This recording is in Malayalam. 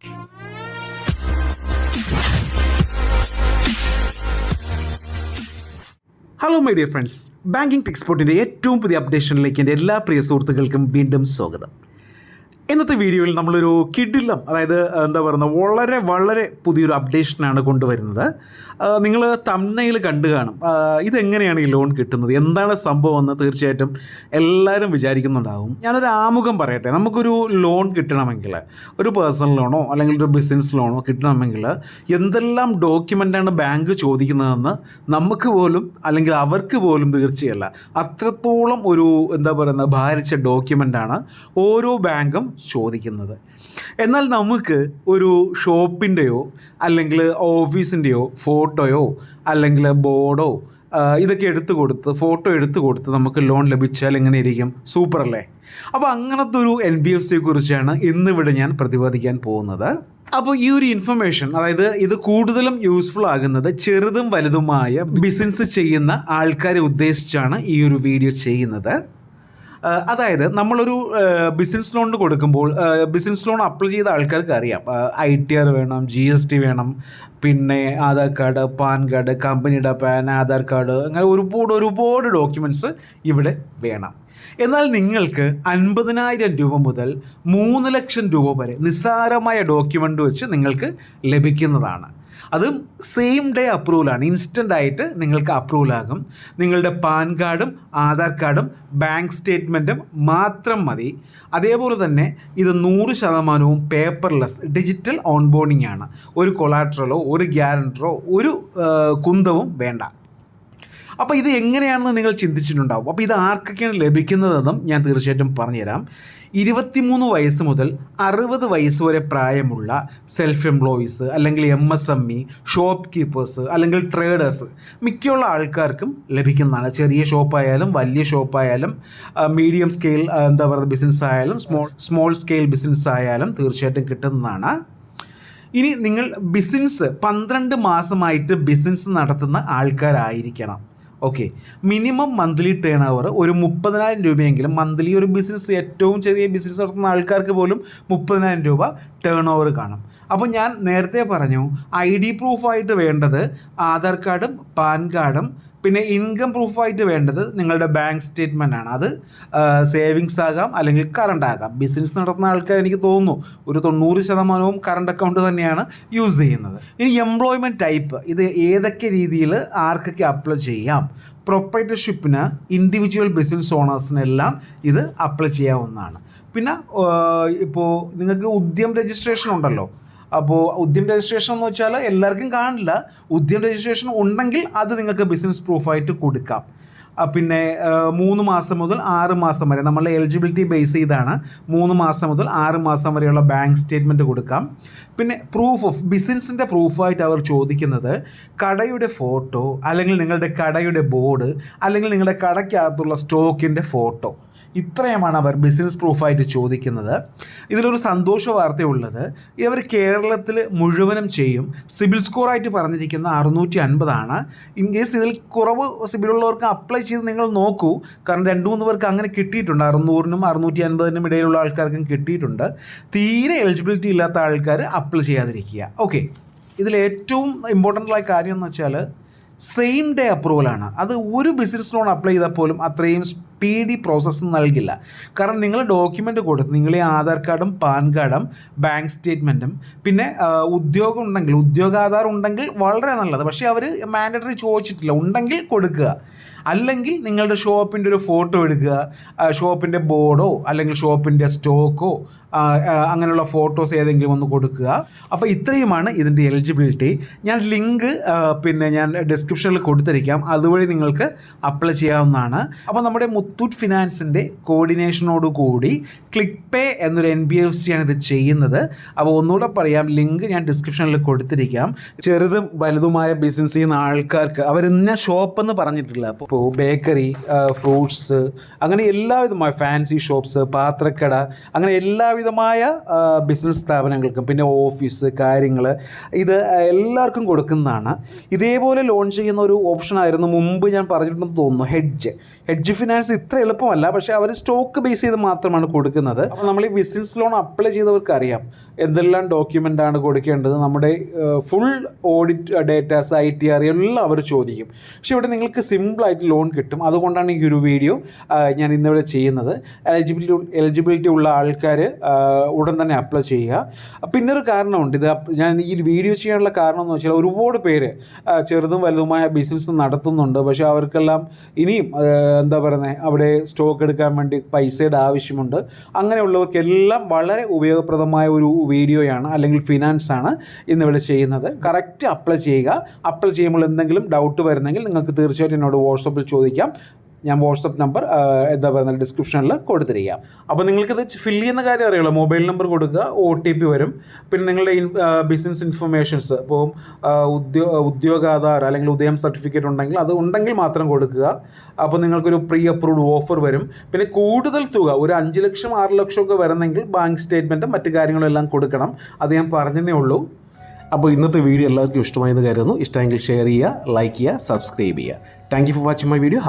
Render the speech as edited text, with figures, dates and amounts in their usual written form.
Hello my dear friends, banking ടെക്സ്പോർട്ടിൻ്റെ ഏറ്റവും പുതിയ അപ്ഡേഷനിലേക്ക് എൻ്റെ എല്ലാ പ്രിയ സുഹൃത്തുക്കൾക്കും വീണ്ടും സ്വാഗതം. ഇന്നത്തെ വീഡിയോയിൽ നമ്മളൊരു കിടിലം, അതായത് എന്താ പറയുന്നത്, വളരെ വളരെ പുതിയൊരു അപ്ഡേഷനാണ് കൊണ്ടുവരുന്നത്. നിങ്ങൾ തംബ്നെയിൽ കണ്ടു കാണും. ഇതെങ്ങനെയാണ് ഈ ലോൺ കിട്ടുന്നത്, എന്താണ് സംഭവം എന്ന് തീർച്ചയായിട്ടും എല്ലാവരും വിചാരിക്കുന്നുണ്ടാവും. ഞാനൊരു ആമുഖം പറയട്ടെ. നമുക്കൊരു ലോൺ കിട്ടണമെങ്കിൽ, ഒരു പേഴ്സണൽ ലോണോ അല്ലെങ്കിൽ ഒരു ബിസിനസ് ലോണോ കിട്ടണമെങ്കിൽ എന്തെല്ലാം ഡോക്യുമെൻ്റാണ് ബാങ്ക് ചോദിക്കുന്നതെന്ന് നമുക്ക് പോലും അല്ലെങ്കിൽ അവർക്ക് പോലും തീർച്ചയല്ല. അത്രത്തോളം ഒരു എന്താ പറയുന്നത് ഭാരിച്ച ഡോക്യുമെൻ്റാണ് ഓരോ ബാങ്കും ചോദിക്കുന്നത്. എന്നാൽ നമുക്ക് ഒരു ഷോപ്പിൻ്റെയോ അല്ലെങ്കിൽ ഓഫീസിൻ്റെയോ ഫോട്ടോയോ അല്ലെങ്കിൽ ബോർഡോ ഇതൊക്കെ ഫോട്ടോ എടുത്തു കൊടുത്ത് നമുക്ക് ലോൺ ലഭിച്ചാൽ എങ്ങനെ ഇരിക്കും? സൂപ്പർ അല്ലേ? അപ്പോൾ അങ്ങനത്തെ ഒരു NBFCയെ കുറിച്ചാണ് ഇന്നിവിടെ ഞാൻ പ്രതിപാദിക്കാൻ പോകുന്നത്. അപ്പോൾ ഈ ഒരു ഇൻഫർമേഷൻ, അതായത് ഇത് കൂടുതലും യൂസ്ഫുൾ ആകുന്നത് ചെറുതും വലുതുമായ ബിസിനസ് ചെയ്യുന്ന ആൾക്കാരെ ഉദ്ദേശിച്ചാണ് ഈ ഒരു വീഡിയോ ചെയ്യുന്നത്. അതായത് നമ്മളൊരു ബിസിനസ് ലോണിന് കൊടുക്കുമ്പോൾ, ബിസിനസ് ലോൺ അപ്ലൈ ചെയ്ത ആൾക്കാർക്ക് അറിയാം ITR വേണം, GST വേണം, പിന്നെ ആധാർ കാർഡ്, പാൻ കാർഡ്, കമ്പനിയുടെ പാൻ, ആധാർ കാർഡ്, അങ്ങനെ ഒരുപാട് ഡോക്യുമെൻറ്റ്സ് ഇവിടെ വേണം. എന്നാൽ നിങ്ങൾക്ക് 50,000 രൂപ മുതൽ 3 ലക്ഷം രൂപ വരെ നിസ്സാരമായ ഡോക്യുമെൻ്റ് വെച്ച് നിങ്ങൾക്ക് ലഭിക്കുന്നതാണ്. അതും സെയിം ഡേ അപ്രൂവലാണ്, ഇൻസ്റ്റൻ്റ് ആയിട്ട് നിങ്ങൾക്ക് അപ്രൂവൽ ആകും. നിങ്ങളുടെ പാൻ കാർഡും ആധാർ കാർഡും ബാങ്ക് സ്റ്റേറ്റ്മെൻറ്റും മാത്രം മതി. അതേപോലെ തന്നെ ഇത് 100% പേപ്പർലെസ് ഡിജിറ്റൽ ഓൺബോർഡിംഗ് ആണ്. ഒരു കൊളാട്രലോ ഒരു ഗ്യാരണ്ടറോ ഒരു കുന്തവും വേണ്ട. അപ്പോൾ ഇത് എങ്ങനെയാണെന്ന് നിങ്ങൾ ചിന്തിച്ചിട്ടുണ്ടാവും. അപ്പോൾ ഇത് ആർക്കൊക്കെയാണ് ലഭിക്കുന്നതെന്നും ഞാൻ തീർച്ചയായിട്ടും പറഞ്ഞുതരാം. 23 വയസ്സ് മുതൽ 60 വയസ്സ് വരെ പ്രായമുള്ള സെൽഫ് എംപ്ലോയീസ് അല്ലെങ്കിൽ MSME, ഷോപ്പ് കീപ്പേഴ്സ് അല്ലെങ്കിൽ ട്രേഡേഴ്സ്, മിക്കുള്ള ആൾക്കാർക്കും ലഭിക്കുന്നതാണ്. ചെറിയ ഷോപ്പായാലും വലിയ ഷോപ്പായാലും മീഡിയം സ്കെയിൽ എന്താ പറയുക ബിസിനസ് ആയാലും സ്മോൾ സ്കെയിൽ ബിസിനസ് ആയാലും തീർച്ചയായിട്ടും കിട്ടുന്നതാണ്. ഇനി നിങ്ങൾ ബിസിനസ് 12 മാസമായിട്ട് ബിസിനസ് നടത്തുന്ന ആൾക്കാരായിരിക്കണം. Okay, minimum monthly turnover ഒരു 30,000 രൂപയെങ്കിലും മന്ത്ലി. ഒരു ബിസിനസ്, ഏറ്റവും ചെറിയ ബിസിനസ് നടത്തുന്ന ആൾക്കാർക്ക് പോലും 30,000 രൂപ ടേൺ ഓവർ കാണും. അപ്പോൾ ഞാൻ നേരത്തെ പറഞ്ഞു, ID പ്രൂഫായിട്ട് വേണ്ടത് ആധാർ കാർഡും പാൻ കാർഡും, പിന്നെ ഇൻകം പ്രൂഫായിട്ട് വേണ്ടത് നിങ്ങളുടെ ബാങ്ക് സ്റ്റേറ്റ്മെൻ്റ് ആണ്. അത് സേവിങ്സ് ആകാം അല്ലെങ്കിൽ കറണ്ട് ആകാം. ബിസിനസ് നടത്തുന്ന ആൾക്കാർ എനിക്ക് തോന്നുന്നു ഒരു 90% കറണ്ട് അക്കൗണ്ട് തന്നെയാണ് യൂസ് ചെയ്യുന്നത്. ഇനി എംപ്ലോയ്മെൻറ്റ് ടൈപ്പ്, ഇത് ഏതൊക്കെ രീതിയിൽ ആർക്കൊക്കെ അപ്ലൈ ചെയ്യാം? പ്രൊപ്പറേറ്റർഷിപ്പിന്, ഇൻഡിവിജ്വൽ ബിസിനസ് ഓണേഴ്സിനെല്ലാം ഇത് അപ്ലൈ ചെയ്യാവുന്നതാണ്. പിന്നെ ഇപ്പോൾ നിങ്ങൾക്ക് ഉദ്യം രജിസ്ട്രേഷൻ ഉണ്ടല്ലോ. അപ്പോൾ ഉദ്യം രജിസ്ട്രേഷൻ എന്ന് വെച്ചാൽ എല്ലാവർക്കും കാണില്ല. ഉദ്യം രജിസ്ട്രേഷൻ ഉണ്ടെങ്കിൽ അത് നിങ്ങൾക്ക് ബിസിനസ് പ്രൂഫായിട്ട് കൊടുക്കാം. പിന്നെ 3 മാസം മുതൽ 6 മാസം വരെ, നമ്മളുടെ എലിജിബിലിറ്റി ബേസ് ചെയ്താണ് 3 മാസം മുതൽ 6 മാസം വരെയുള്ള ബാങ്ക് സ്റ്റേറ്റ്മെൻറ്റ് കൊടുക്കാം. പിന്നെ പ്രൂഫ് ഓഫ് ബിസിനസ്സിൻ്റെ പ്രൂഫായിട്ട് അവർ ചോദിക്കുന്നത് കടയുടെ ഫോട്ടോ അല്ലെങ്കിൽ നിങ്ങളുടെ കടയുടെ ബോർഡ് അല്ലെങ്കിൽ നിങ്ങളുടെ കടയ്ക്കകത്തുള്ള സ്റ്റോക്കിൻ്റെ ഫോട്ടോ. ഇത്രയുമാണ് അവർ ബിസിനസ് പ്രൂഫായിട്ട് ചോദിക്കുന്നത്. ഇതിലൊരു സന്തോഷ വാർത്തയുള്ളത്, ഇവർ കേരളത്തിൽ മുഴുവനും ചെയ്യും. സിബിൽ സ്കോറായിട്ട് പറഞ്ഞിരിക്കുന്ന 650 ഇൻ കേസ് ഇതിൽ കുറവ് സിബിലുള്ളവർക്ക് അപ്ലൈ ചെയ്ത് നിങ്ങൾ നോക്കൂ. കാരണം 2-3 പേർക്ക് അങ്ങനെ കിട്ടിയിട്ടുണ്ട്. 600-നും 650-നും ഇടയിലുള്ള ആൾക്കാർക്കും കിട്ടിയിട്ടുണ്ട്. തീരെ എലിജിബിലിറ്റി ഇല്ലാത്ത ആൾക്കാർ അപ്ലൈ ചെയ്യാതിരിക്കുക. ഓക്കെ, ഇതിലേറ്റവും ഇമ്പോർട്ടൻ്റായ കാര്യം എന്ന് വെച്ചാൽ സെയിം ഡേ അപ്രൂവലാണ്. അത് ഒരു ബിസിനസ് ലോൺ അപ്ലൈ ചെയ്താൽ പോലും അത്രയും സ്പീഡി പ്രോസസ്സ് നൽകില്ല. കാരണം നിങ്ങൾ ഡോക്യുമെൻ്റ് കൊടുത്ത്, നിങ്ങൾ ഈ ആധാർ കാർഡും പാൻ കാർഡും ബാങ്ക് സ്റ്റേറ്റ്മെൻറ്റും പിന്നെ ഉദ്യോഗം ഉണ്ടെങ്കിൽ, ഉദ്യോഗാധാർ ഉണ്ടെങ്കിൽ വളരെ നല്ലത്. പക്ഷേ അവർ മാൻഡറ്ററി ചോദിച്ചിട്ടില്ല. ഉണ്ടെങ്കിൽ കൊടുക്കുക. അല്ലെങ്കിൽ നിങ്ങളുടെ ഷോപ്പിൻ്റെ ഒരു ഫോട്ടോ എടുക്കുക, ഷോപ്പിൻ്റെ ബോർഡോ അല്ലെങ്കിൽ ഷോപ്പിൻ്റെ സ്റ്റോക്കോ അങ്ങനെയുള്ള ഫോട്ടോസ് ഏതെങ്കിലും ഒന്ന് കൊടുക്കുക. അപ്പോൾ ഇത്രയുമാണ് ഇതിൻ്റെ എലിജിബിലിറ്റി. ഞാൻ ലിങ്ക് പിന്നെ ഞാൻ ഡിസ്ക്രിപ്ഷനിൽ കൊടുത്തിരിക്കാം. അതുവഴി നിങ്ങൾക്ക് അപ്ലൈ ചെയ്യാവുന്നതാണ്. അപ്പോൾ നമ്മുടെ മുത്തൂറ്റ് ഫിനാൻസിൻ്റെ കോർഡിനേഷനോടുകൂടി ക്ലിക്ക് പേ എന്നൊരു NBFC ആണ് ഇത് ചെയ്യുന്നത്. അപ്പോൾ ഒന്നുകൂടെ പറയാം, ലിങ്ക് ഞാൻ ഡിസ്ക്രിപ്ഷനിൽ കൊടുത്തിരിക്കാം. ചെറുതും വലുതുമായ ബിസിനസ് ചെയ്യുന്ന ആൾക്കാർക്ക് അവരിന്ന ഷോപ്പെന്ന് പറഞ്ഞിട്ടില്ല. അപ്പോൾ ബേക്കറി, ഫ്രൂട്ട്സ്, അങ്ങനെ എല്ലാവിധമായ ഫാൻസി ഷോപ്സ്, പാത്രക്കട, അങ്ങനെ എല്ലാവിധമായ ബിസിനസ് സ്ഥാപനങ്ങൾക്കും പിന്നെ ഓഫീസ് കാര്യങ്ങൾ ഇത് എല്ലാവർക്കും കൊടുക്കുന്നതാണ്. ഇതേപോലെ ലോൺ ചെയ്യുന്ന ഒരു ഓപ്ഷനായിരുന്നു മുമ്പ് ഞാൻ പറഞ്ഞിട്ടുണ്ടെന്ന് തോന്നുന്നു, ഹെഡ്ജ് ഫിനാൻസ് ഇത്ര എളുപ്പമല്ല, പക്ഷേ അവർ സ്റ്റോക്ക് ബേസ് ചെയ്ത് മാത്രമാണ് കൊടുക്കുന്നത്. അപ്പോൾ നമ്മൾ ഈ ബിസിനസ് ലോൺ അപ്ലൈ ചെയ്തവർക്ക് അറിയാം എന്തെല്ലാം ഡോക്യുമെൻ്റാണ് കൊടുക്കേണ്ടത്. നമ്മുടെ ഫുൾ ഓഡിറ്റ് ഡേറ്റാസ്, ITR എല്ലാം അവർ ചോദിക്കും. പക്ഷേ ഇവിടെ നിങ്ങൾക്ക് സിമ്പിളായിട്ട് ലോൺ കിട്ടും. അതുകൊണ്ടാണ് ഈ ഒരു വീഡിയോ ഞാൻ ഇന്നിവിടെ ചെയ്യുന്നത്. എലിജിബിലിറ്റി ഉള്ള ആൾക്കാർ ഉടൻ തന്നെ അപ്ലൈ ചെയ്യുക. പിന്നൊരു കാരണമുണ്ട്, ഇത് ഞാൻ ഈ വീഡിയോ ചെയ്യാനുള്ള കാരണം എന്ന് വെച്ചാൽ ഒരുപാട് പേര് ചെറുതും വലുതുമായ ബിസിനസ് നടത്തുന്നുണ്ട്. പക്ഷേ അവർക്കെല്ലാം ഇനിയും എന്താ പറയുന്നത്, അവിടെ സ്റ്റോക്ക് എടുക്കാൻ വേണ്ടി പൈസയുടെ ആവശ്യമുണ്ട്. അങ്ങനെയുള്ളവർക്കെല്ലാം വളരെ ഉപയോഗപ്രദമായ ഒരു വീഡിയോയാണ്, അല്ലെങ്കിൽ ഫിനാൻസാണ് ഇന്നിവിടെ ചെയ്യുന്നത്. കറക്റ്റ് അപ്ലൈ ചെയ്യുക. അപ്ലൈ ചെയ്യുമ്പോൾ എന്തെങ്കിലും ഡൗട്ട് വരുന്നെങ്കിൽ നിങ്ങൾക്ക് തീർച്ചയായിട്ടും എന്നോട് വാട്സപ്പിൽ ചോദിക്കാം. ഞാൻ വാട്സപ്പ് നമ്പർ എന്താ പറയുന്നത് ഡിസ്ക്രിപ്ഷനിൽ കൊടുത്തിരിക്കാം. അപ്പോൾ നിങ്ങൾക്കിത് ഫില്ല് ചെയ്യുന്ന കാര്യം അറിയാമല്ലോ. മൊബൈൽ നമ്പർ കൊടുക്കുക, OTP വരും. പിന്നെ നിങ്ങളുടെ ബിസിനസ് ഇൻഫർമേഷൻസ്, ഇപ്പോൾ ഉദ്യോഗാധാർ അല്ലെങ്കിൽ ഉദയം സർട്ടിഫിക്കറ്റ് ഉണ്ടെങ്കിൽ അത് ഉണ്ടെങ്കിൽ മാത്രം കൊടുക്കുക. അപ്പോൾ നിങ്ങൾക്കൊരു പ്രീ അപ്രൂവ്ഡ് ഓഫർ വരും. പിന്നെ കൂടുതൽ തുക, ഒരു 5 ലക്ഷം 6 ലക്ഷമൊക്കെ വരുന്നെങ്കിൽ ബാങ്ക് സ്റ്റേറ്റ്മെൻറ്റും മറ്റു കാര്യങ്ങളും എല്ലാം കൊടുക്കണം. അത് ഞാൻ പറഞ്ഞതേ ഉള്ളൂ. അപ്പോൾ ഇന്നത്തെ വീഡിയോ എല്ലാവർക്കും ഇഷ്ടമായെന്ന് കരുതുന്നു. ഇഷ്ടമെങ്കിൽ ഷെയർ ചെയ്യുക, ലൈക്ക് ചെയ്യുക, സബ്സ്ക്രൈബ് ചെയ്യുക. Thank you for watching my video.